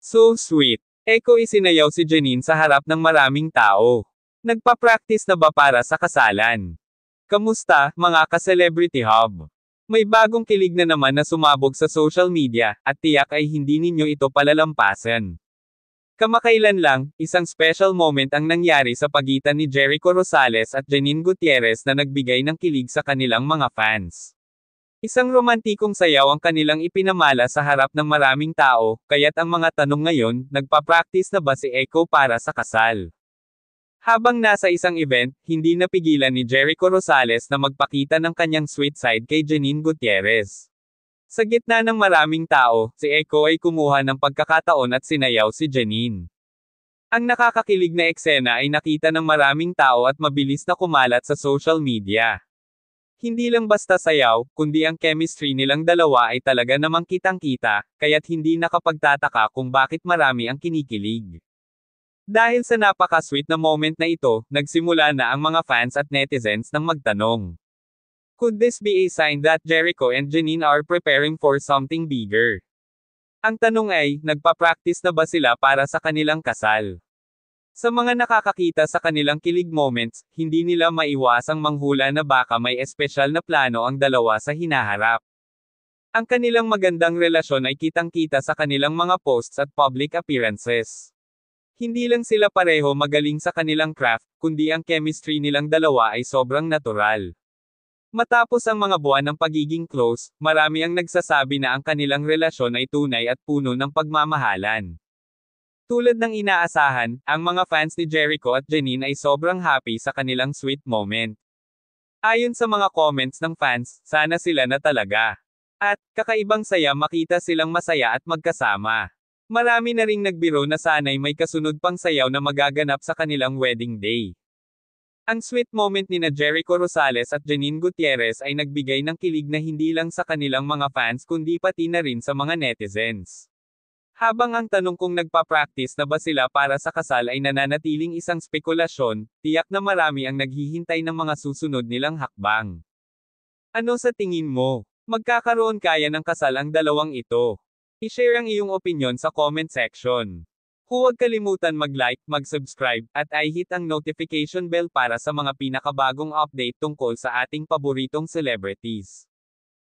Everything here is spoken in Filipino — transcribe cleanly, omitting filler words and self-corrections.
So sweet. Eko isinayaw si Janine sa harap ng maraming tao. Nagpa-practice na ba para sa kasalan? Kamusta, mga ka-celebrity hub? May bagong kilig na naman na sumabog sa social media, at tiyak ay hindi ninyo ito palalampasan. Kamakailan lang, isang special moment ang nangyari sa pagitan ni Jericho Rosales at Janine Gutierrez na nagbigay ng kilig sa kanilang mga fans. Isang romantikong sayaw ang kanilang ipinamala sa harap ng maraming tao, kaya't ang mga tanong ngayon, nagpa-practice na ba si Eko para sa kasal? Habang nasa isang event, hindi napigilan ni Jericho Rosales na magpakita ng kanyang sweet side kay Janine Gutierrez. Sa gitna ng maraming tao, si Eko ay kumuha ng pagkakataon at sinayaw si Janine. Ang nakakakilig na eksena ay nakita ng maraming tao at mabilis na kumalat sa social media. Hindi lang basta sayaw, kundi ang chemistry nilang dalawa ay talaga namang kitang-kita, kaya't hindi nakapagtataka kung bakit marami ang kinikilig. Dahil sa napaka-sweet na moment na ito, nagsimula na ang mga fans at netizens ng magtanong. Could this be a sign that Jericho and Janine are preparing for something bigger? Ang tanong ay, nagpa-practice na ba sila para sa kanilang kasal? Sa mga nakakakita sa kanilang kilig moments, hindi nila maiwasang manghula na baka may espesyal na plano ang dalawa sa hinaharap. Ang kanilang magandang relasyon ay kitang-kita sa kanilang mga posts at public appearances. Hindi lang sila pareho magaling sa kanilang craft, kundi ang chemistry nilang dalawa ay sobrang natural. Matapos ang mga buwan ng pagiging close, marami ang nagsasabi na ang kanilang relasyon ay tunay at puno ng pagmamahalan. Tulad ng inaasahan, ang mga fans ni Jericho at Janine ay sobrang happy sa kanilang sweet moment. Ayon sa mga comments ng fans, sana sila na talaga. At, kakaibang saya makita silang masaya at magkasama. Marami na ring nagbiro na sana'y may kasunod pang sayaw na magaganap sa kanilang wedding day. Ang sweet moment ni na Jericho Rosales at Janine Gutierrez ay nagbigay ng kilig na hindi lang sa kanilang mga fans kundi pati na rin sa mga netizens. Habang ang tanong kung nagpa-practice na ba sila para sa kasal ay nananatiling isang spekulasyon, tiyak na marami ang naghihintay ng mga susunod nilang hakbang. Ano sa tingin mo? Magkakaroon kaya ng kasal ang dalawang ito? I-share ang iyong opinion sa comment section. Huwag kalimutan mag-like, mag-subscribe, at i-hit ang notification bell para sa mga pinakabagong update tungkol sa ating paboritong celebrities.